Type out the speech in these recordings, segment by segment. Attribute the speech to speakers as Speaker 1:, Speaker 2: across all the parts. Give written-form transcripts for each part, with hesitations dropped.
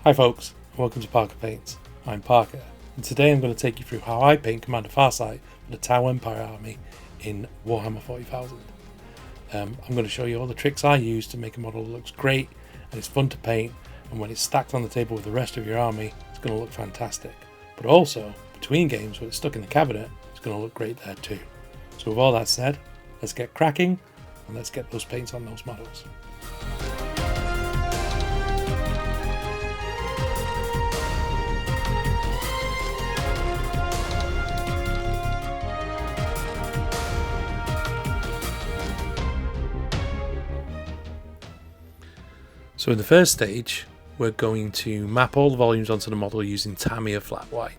Speaker 1: Hi folks, and welcome to Parker Paints. I'm Parker, and today I'm going to take you through how I paint Commander Farsight for the Tau Empire army in Warhammer 40,000. I'm going to show you all the tricks I use to make a model that looks great and it's fun to paint, and when it's stacked on the table with the rest of your army, it's going to look fantastic. But also, between games when it's stuck in the cabinet, it's going to look great there too. So with all that said, let's get cracking and let's get those paints on those models. So in the first stage, we're going to map all the volumes onto the model using Tamiya flat white.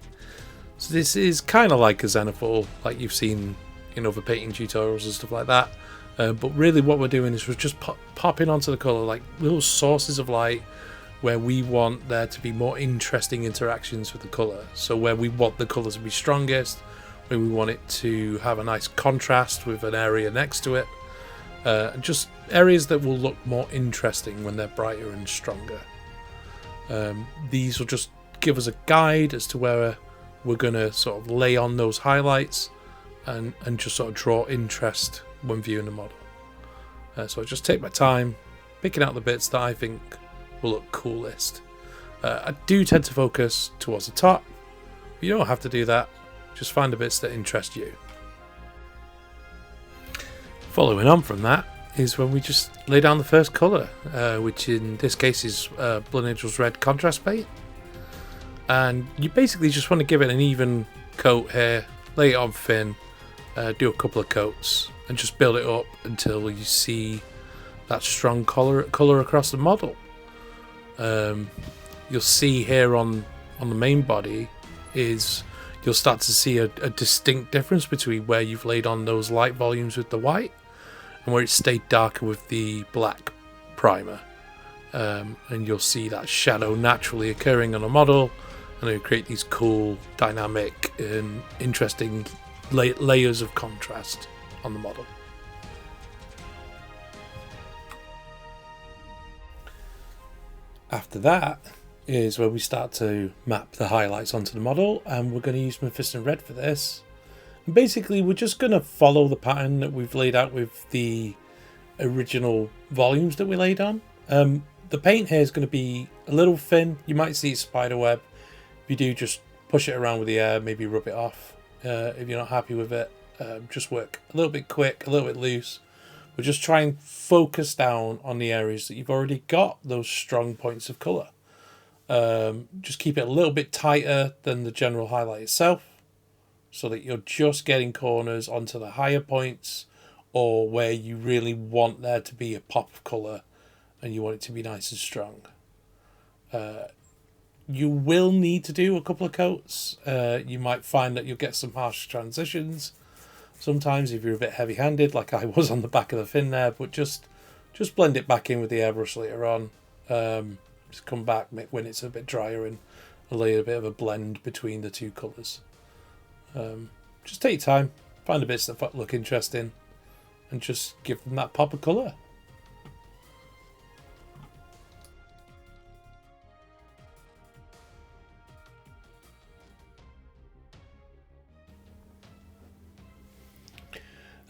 Speaker 1: So this is kind of like a Xenophil, like you've seen in other painting tutorials and stuff like that. But really what we're doing is we're just popping onto the colour like little sources of light where we want there to be more interesting interactions with the colour. So where we want the colours to be strongest, where we want it to have a nice contrast with an area next to it. Just areas that will look more interesting when they're brighter and stronger. These will just give us a guide as to where we're going to sort of lay on those highlights and just sort of draw interest when viewing the model. So I just take my time picking out the bits that I think will look coolest. I do tend to focus towards the top. You don't have to do that, just find the bits that interest you. Following on from that is when we just lay down the first colour, which in this case is Blood Angel's Red contrast paint. And you basically just want to give it an even coat here, lay it on thin, do a couple of coats, and just build it up until you see that strong colour across the model. You'll see here on the main body is you'll start to see a distinct difference between where you've laid on those light volumes with the white and where it stayed darker with the black primer. And you'll see that shadow naturally occurring on a model, and it'll create these cool, dynamic and interesting layers of contrast on the model. After that is where we start to map the highlights onto the model, and we're going to use Mephiston Red for this. And basically we're just going to follow the pattern that we've laid out with the original volumes that we laid on. The paint here is going to be a little thin. You might see spider web. If you do, just push it around with the air, maybe rub it off. If you're not happy with it, just work a little bit quick, a little bit loose. We're just trying and focus down on the areas that you've already got those strong points of colour. Just keep it a little bit tighter than the general highlight itself, so that you're just getting corners onto the higher points, or where you really want there to be a pop of colour and you want it to be nice and strong. You will need to do a couple of coats. You might find that you'll get some harsh transitions sometimes if you're a bit heavy-handed, like I was on the back of the fin there, but just blend it back in with the airbrush later on. Just come back when it's a bit drier and lay a bit of a blend between the two colours. Just take your time, find the bits that look interesting, and just give them that pop of colour.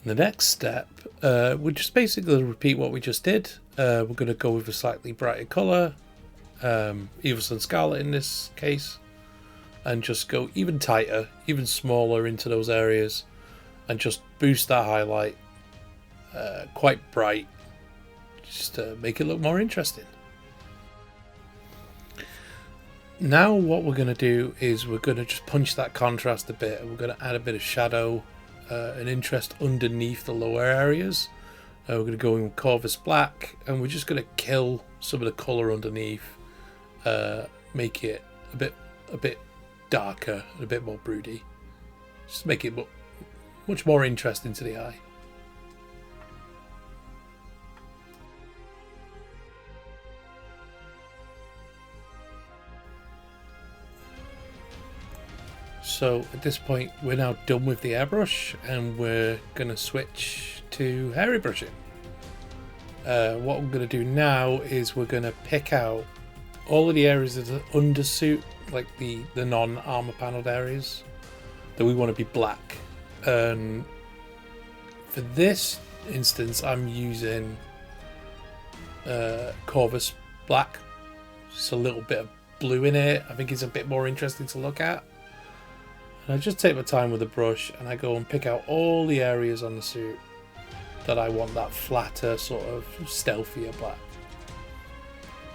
Speaker 1: And the next step, we're just basically repeat what we just did. We're going to go with a slightly brighter colour, Evil Sun Scarlet in this case, and just go even tighter, even smaller into those areas, and just boost that highlight quite bright, just to make it look more interesting. Now what we're going to do is we're going to just punch that contrast a bit, and we're going to add a bit of shadow and interest underneath the lower areas. We're going to go in with Corvus Black, and we're just going to kill some of the colour underneath, make it a bit darker and a bit more broody, just make it much more interesting to the eye. So at this point we're now done with the airbrush, and we're going to switch to hairy brushing. What we're going to do now is we're going to pick out all of the areas of the undersuit, like the non-armor paneled areas, that we want to be black. And for this instance, I'm using Corvus black. Just a little bit of blue in it. I think it's a bit more interesting to look at. And I just take my time with a brush and I go and pick out all the areas on the suit that I want that flatter, sort of stealthier black.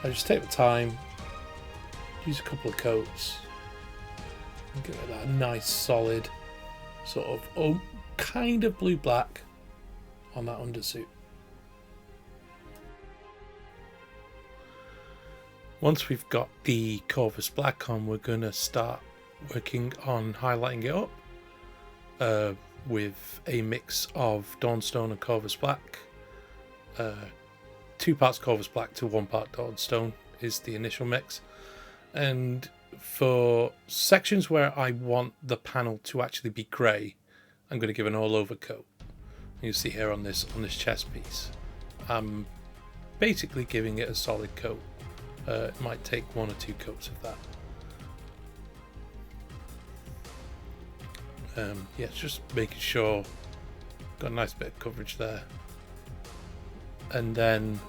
Speaker 1: I just take the time, use a couple of coats, and give it that nice solid sort of kind of blue-black on that undersuit. Once we've got the Corvus black on, we're going to start working on highlighting it up with a mix of Dawnstone and Corvus black. 2 parts Corvus black to 1 part Dawnstone is the initial mix. And for sections where I want the panel to actually be grey, I'm going to give an all-over coat. You see here on this chest piece, I'm basically giving it a solid coat. It might take 1 or 2 coats of that. Yeah, just making sure got a nice bit of coverage there. And then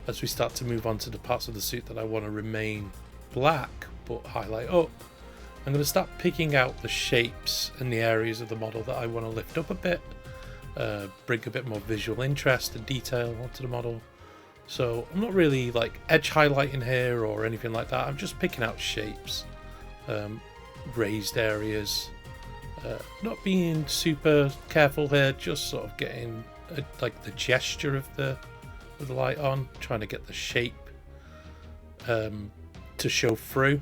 Speaker 1: as we start to move on to the parts of the suit that I want to remain black but highlight up, I'm going to start picking out the shapes and the areas of the model that I want to lift up a bit, bring a bit more visual interest and detail onto the model. So I'm not really like edge highlighting here or anything like that. I'm just picking out shapes, raised areas, not being super careful here, just sort of getting like the gesture of the light on, trying to get the shape to show through.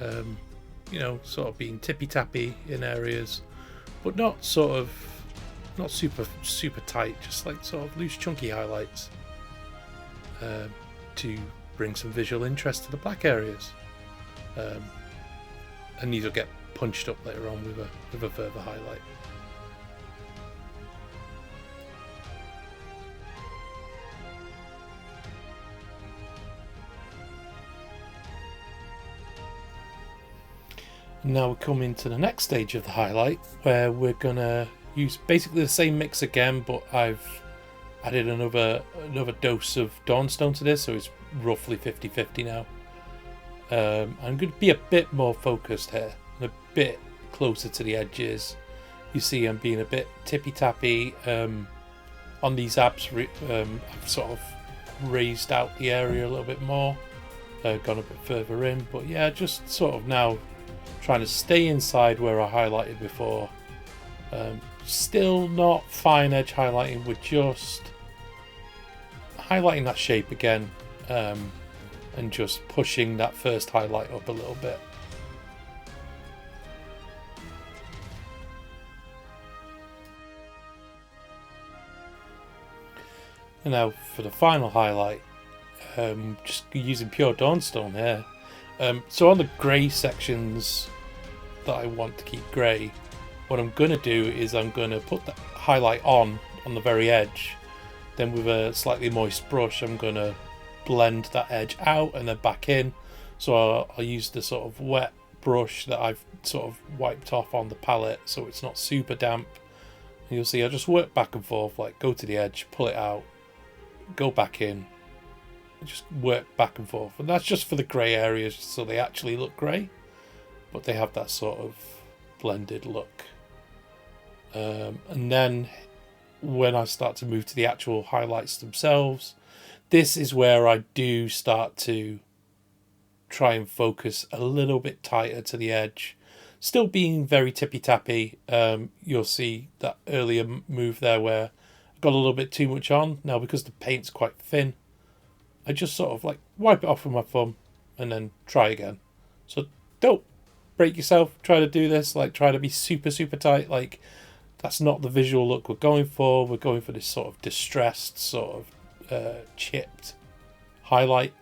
Speaker 1: You know, sort of being tippy tappy in areas, but not super tight, just like sort of loose chunky highlights to bring some visual interest to the black areas. And these will get punched up later on with a further highlight. Now we're coming to the next stage of the highlight, where we're gonna use basically the same mix again, but I've added another dose of Dawnstone to this, so it's roughly 50-50 now. I'm going to be a bit more focused here, and a bit closer to the edges. You see I'm being a bit tippy-tappy on these apps. I've sort of raised out the area a little bit more, gone a bit further in, but yeah, just sort of now trying to stay inside where I highlighted before. Still not fine edge highlighting, we're just highlighting that shape again, and just pushing that first highlight up a little bit. And now for the final highlight, just using pure Dawnstone here. So on the grey sections that I want to keep grey, what I'm going to do is I'm going to put the highlight on the very edge. Then with a slightly moist brush, I'm going to blend that edge out and then back in. So I'll use the sort of wet brush that I've sort of wiped off on the palette so it's not super damp. And you'll see I just work back and forth, like go to the edge, pull it out, go back in, just work back and forth. And that's just for the grey areas, so they actually look grey, but they have that sort of blended look. And then when I start to move to the actual highlights themselves, this is where I do start to try and focus a little bit tighter to the edge, still being very tippy-tappy. You'll see that earlier move there where I got a little bit too much on. Now because the paint's quite thin, I just sort of like wipe it off with my thumb and then try again. So don't break yourself, try to do this, like try to be super tight. Like that's not the visual look we're going for. We're going for this sort of distressed, sort of chipped highlight.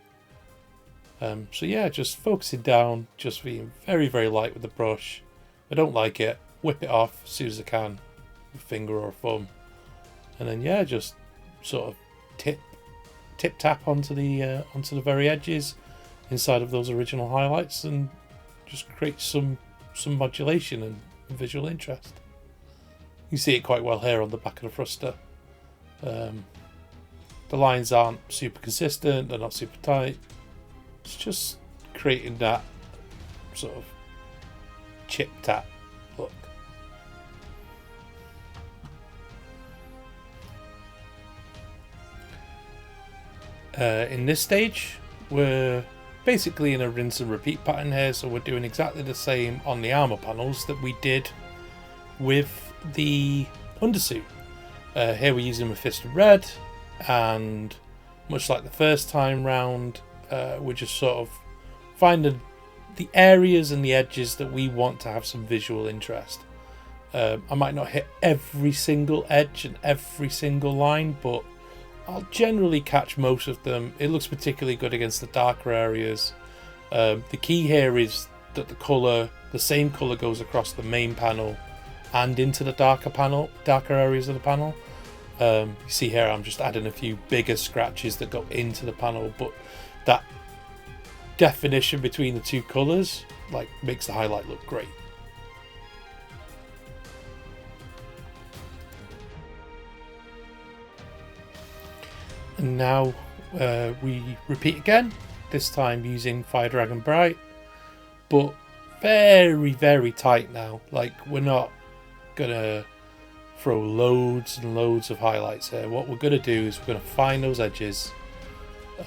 Speaker 1: So yeah, just focusing down, just being very light with the brush. If I don't like it, whip it off as soon as I can with a finger or a thumb. And then yeah, just sort of tip tap onto the very edges inside of those original highlights, and just create some modulation and visual interest. You see it quite well here on the back of the thruster. The lines aren't super consistent, they're not super tight. It's just creating that sort of chip tap look. In this stage, we're basically in a rinse and repeat pattern here, so we're doing exactly the same on the armor panels that we did with the undersuit. Here we're using Mephisto Red, and much like the first time round, we're just sort of finding the areas and the edges that we want to have some visual interest. I might not hit every single edge and every single line, but I'll generally catch most of them. It looks particularly good against the darker areas. The key here is that the same colour goes across the main panel and into the darker areas of the panel. You see here I'm just adding a few bigger scratches that go into the panel, but that definition between the two colours makes the highlight look great. And now we repeat again, this time using Fire Dragon Bright, but very, very tight now. We're not gonna throw loads and loads of highlights here. What we're gonna do is we're gonna find those edges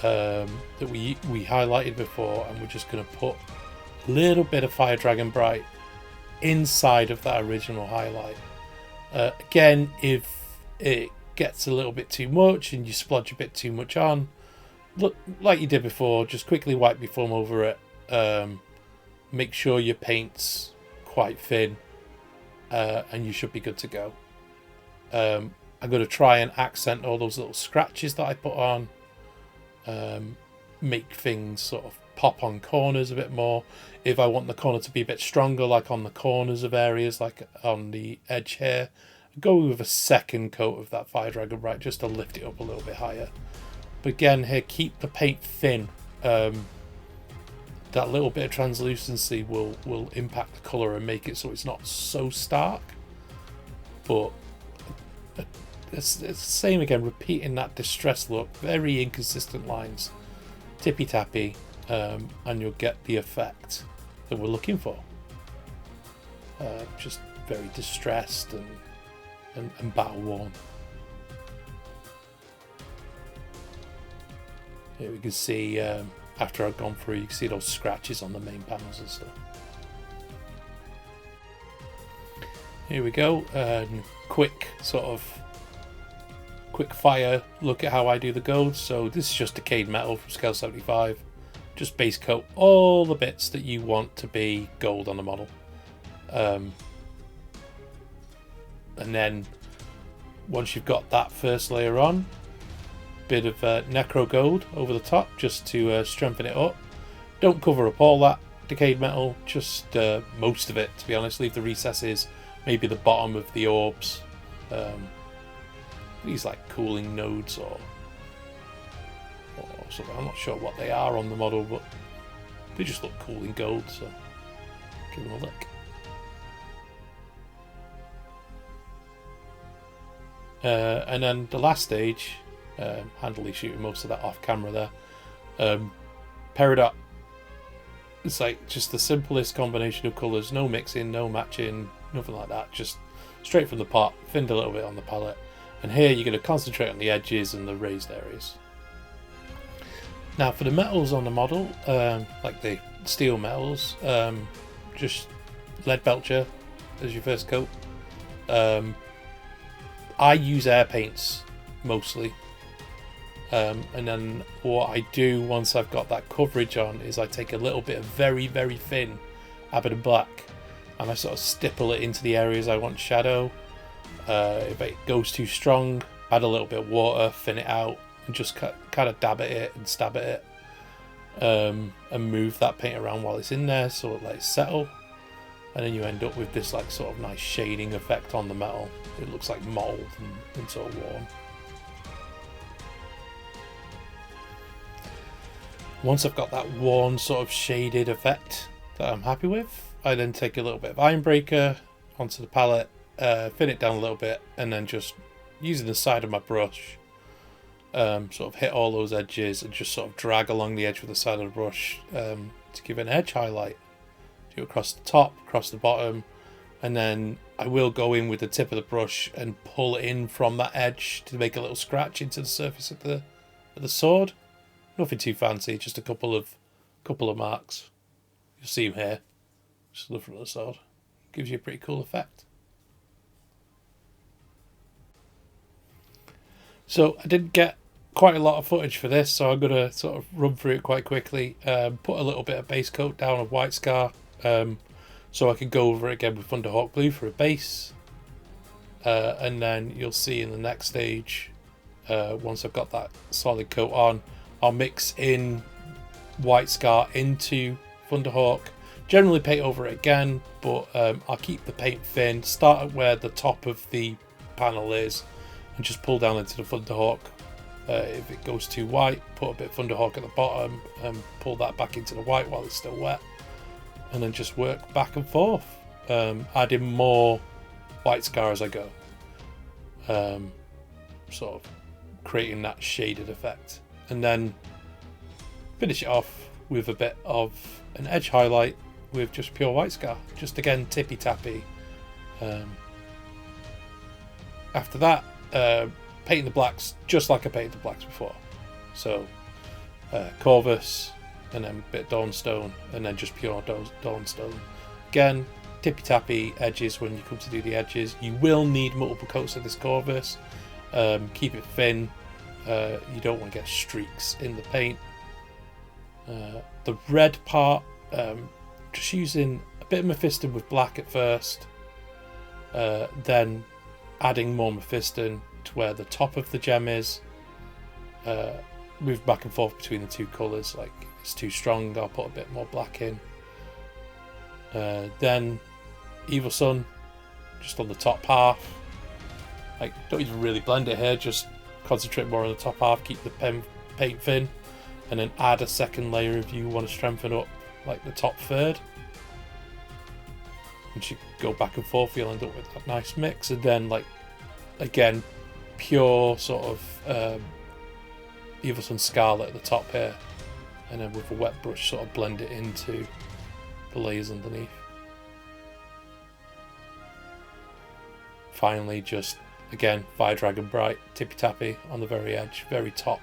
Speaker 1: that we highlighted before, and we're just gonna put a little bit of Fire Dragon Bright inside of that original highlight. Again, if it gets a little bit too much and you splodge a bit too much on, look like you did before, just quickly wipe your foam over it. Make sure your paint's quite thin, and you should be good to go. I'm going to try and accent all those little scratches that I put on, make things sort of pop on corners a bit more. If I want the corner to be a bit stronger, like on the corners of areas, like on the edge here, go with a second coat of that Fire Dragon Bright just to lift it up a little bit higher. But again, here, keep the paint thin. That little bit of translucency will impact the colour and make it so it's not so stark. But it's the same again, repeating that distressed look, very inconsistent lines, tippy tappy, and you'll get the effect that we're looking for. Just very distressed and battle worn. Here we can see, after I've gone through, you can see those scratches on the main panels and stuff. Here we go, quick fire look at how I do the gold. So this is just decayed metal from scale 75. Just base coat all the bits that you want to be gold on the model. And then once you've got that first layer on, bit of necro gold over the top just to strengthen it up. Don't cover up all that decayed metal, just most of it, to be honest. Leave the recesses, maybe the bottom of the orbs. These like cooling nodes or something. I'm not sure what they are on the model, but they just look cool in gold, so give them a look. And then the last stage, handily shooting most of that off camera there, Peridot. It's like just the simplest combination of colours, no mixing, no matching, nothing like that, just straight from the pot, thinned a little bit on the palette. And here you're going to concentrate on the edges and the raised areas. Now for the metals on the model, like the steel metals, just lead belcher as your first coat. I use air paints mostly, and then what I do once I've got that coverage on is I take a little bit of very, very thin Abaddon Black and I sort of stipple it into the areas I want shadow. If it goes too strong, add a little bit of water, thin it out, and just kind of dab at it and stab at it, and move that paint around while it's in there so it lets it settle. And then you end up with this like sort of nice shading effect on the metal. It looks like mold and sort of worn. Once I've got that one sort of shaded effect that I'm happy with, I then take a little bit of Ironbreaker onto the palette, thin it down a little bit, and then just using the side of my brush, sort of hit all those edges and just sort of drag along the edge with the side of the brush to give an edge highlight. Do it across the top, across the bottom, and then I will go in with the tip of the brush and pull it in from that edge to make a little scratch into the surface of the sword. Nothing too fancy, just a couple of marks. You'll see them here, just the front of the sword. Gives you a pretty cool effect. So I did get quite a lot of footage for this, so I'm gonna sort of run through it quite quickly. Put a little bit of base coat down of White Scar, so I can go over it again with Thunderhawk Blue for a base, and then you'll see in the next stage, once I've got that solid coat on, I'll mix in White Scar into Thunderhawk. Generally paint over it again, but I'll keep the paint thin. Start at where the top of the panel is, and just pull down into the Thunderhawk. If it goes too white, put a bit of Thunderhawk at the bottom and pull that back into the white while it's still wet, and then just work back and forth, adding more White Scar as I go, sort of creating that shaded effect, and then finish it off with a bit of an edge highlight with just pure White Scar, just again tippy tappy. After that, painting the blacks just like I painted the blacks before, so Corvus, and then a bit of Dawnstone, and then just pure Dawnstone. Again, tippy tappy edges when you come to do the edges. You will need multiple coats of this Corvus. Keep it thin. You don't want to get streaks in the paint. The red part, just using a bit of Mephiston with black at first, then adding more Mephiston to where the top of the gem is. Move back and forth between the two colours. Like, if it's too strong, I'll put a bit more black in. Then Evil Sun, just on the top half. Like, don't even really blend it here, just concentrate more on the top half, keep the paint thin, and then add a second layer if you want to strengthen up like the top third. Once you go back and forth, you'll end up with that nice mix. And then, like, again, pure sort of Evil Sun Scarlet at the top here, and then with a wet brush sort of blend it into the layers underneath. Finally, just again, Fire Dragon Bright, tippy tappy on the very edge, very top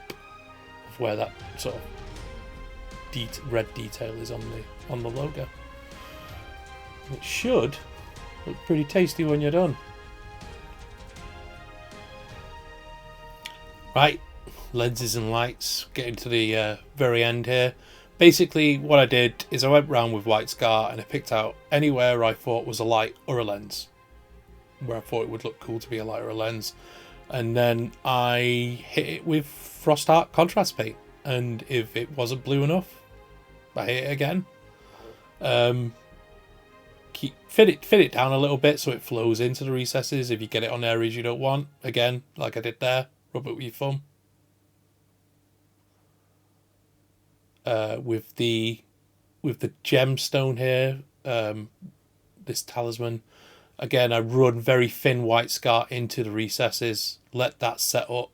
Speaker 1: of where that sort of red detail is on the logo. It should look pretty tasty when you're done. Right, lenses and lights, getting to the very end here. Basically what I did is I went round with White Scar and I picked out anywhere I thought was a light or a lens, where I thought it would look cool to be a light or a lens, and then I hit it with Frost Art contrast paint, and if it wasn't blue enough, I hit it again. Fit it down a little bit so it flows into the recesses. If you get it on areas you don't want, again, like I did there, rub it with your thumb. With the gemstone here, this talisman, again, I run very thin White Scar into the recesses, let that set up.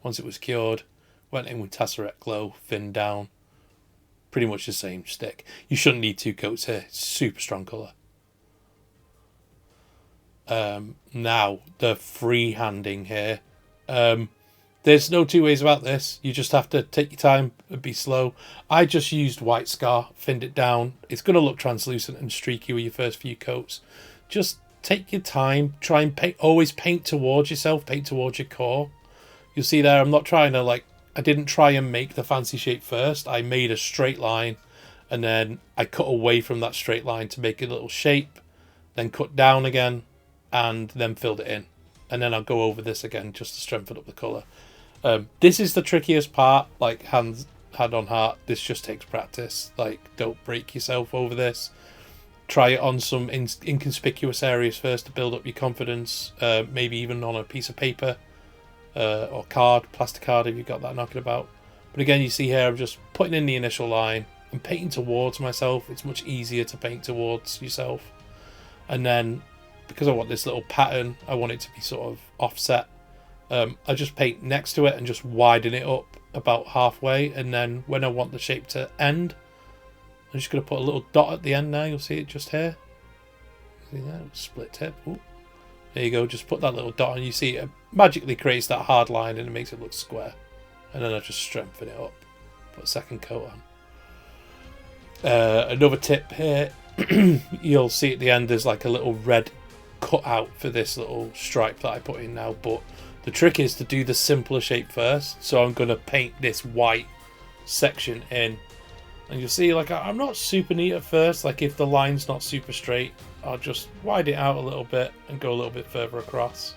Speaker 1: Once it was cured, went in with Tesseract Glow, thinned down. Pretty much the same stick. You shouldn't need two coats here. It's super strong colour. Now, the freehanding here. There's no two ways about this. You just have to take your time and be slow. I just used White Scar, thinned it down. It's going to look translucent and streaky with your first few coats. Just take your time. Try and paint. Always paint towards yourself. Paint towards your core. You'll see there, I'm not trying to, like, I didn't try and make the fancy shape first. I made a straight line, and then I cut away from that straight line to make a little shape, then cut down again, and then filled it in. And then I'll go over this again just to strengthen up the colour. This is the trickiest part, like, hand on heart. This just takes practice. Like, don't break yourself over this. Try it on some inconspicuous areas first to build up your confidence. Maybe even on a piece of paper or card, plastic card if you've got that knocking about. But again, you see here, I'm just putting in the initial line and painting towards myself. It's much easier to paint towards yourself. And then, because I want this little pattern, I want it to be sort of offset. I just paint next to it and just widen it up about halfway. And then when I want the shape to end, I'm just going to put a little dot at the end now. You'll see it just here. See that? Split tip. Ooh. There you go. Just put that little dot and you see it magically creates that hard line and it makes it look square. And then I just strengthen it up. Put a second coat on. Another tip here. You'll see at the end there's like a little red cut out for this little stripe that I put in now. But the trick is to do the simpler shape first. So I'm going to paint this white section in. And you'll see, like, I'm not super neat at first. Like, if the line's not super straight, I'll just widen it out a little bit and go a little bit further across.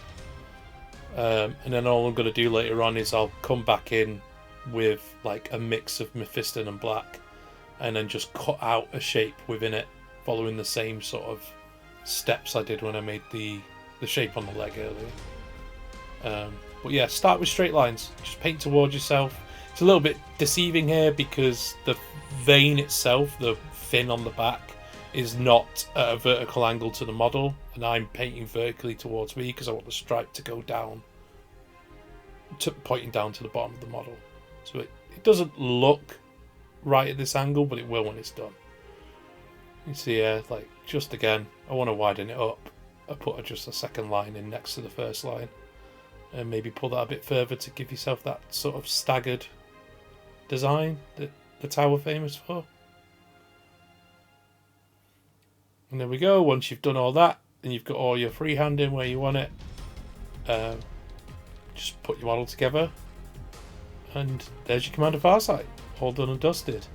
Speaker 1: And then all I'm going to do later on is I'll come back in with, like, a mix of mephiston and black. And then just cut out a shape within it, following the same sort of steps I did when I made the shape on the leg earlier. But yeah, start with straight lines. Just paint towards yourself. It's a little bit deceiving here because the vein itself, the fin on the back, is not at a vertical angle to the model, and I'm painting vertically towards me because I want the stripe to go down, pointing down to the bottom of the model. So it doesn't look right at this angle, but it will when it's done. You see here, like, just again, I want to widen it up. I put just a second line in next to the first line, and maybe pull that a bit further to give yourself that sort of staggered design that the tower famous for. And there we go. Once you've done all that, and you've got all your freehand in where you want it, just put your model together, and there's your Commander Farsight, all done and dusted.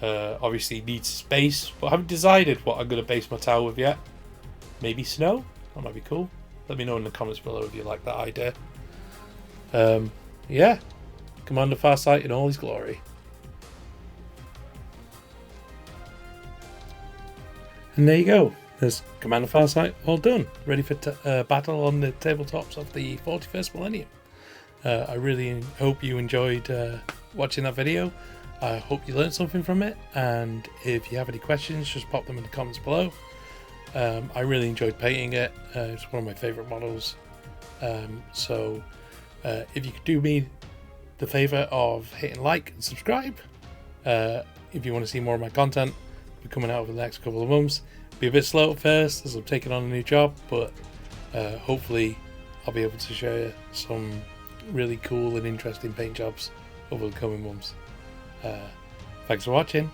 Speaker 1: Obviously needs space, but I haven't decided what I'm going to base my tower with yet. Maybe snow? That might be cool. Let me know in the comments below if you like that idea. Yeah, Commander Farsight in all his glory. And there you go. There's Commander Farsight all done, ready for battle on the tabletops of the 41st millennium. I really hope you enjoyed watching that video. I hope you learned something from it, and if you have any questions, just pop them in the comments below. I really enjoyed painting it. It's one of my favourite models. So if you could do me the favour of hitting like and subscribe, if you want to see more of my content, be coming out over the next couple of months. Be a bit slow at first as I'm taking on a new job, but hopefully I'll be able to show you some really cool and interesting paint jobs over the coming months. Thanks for watching.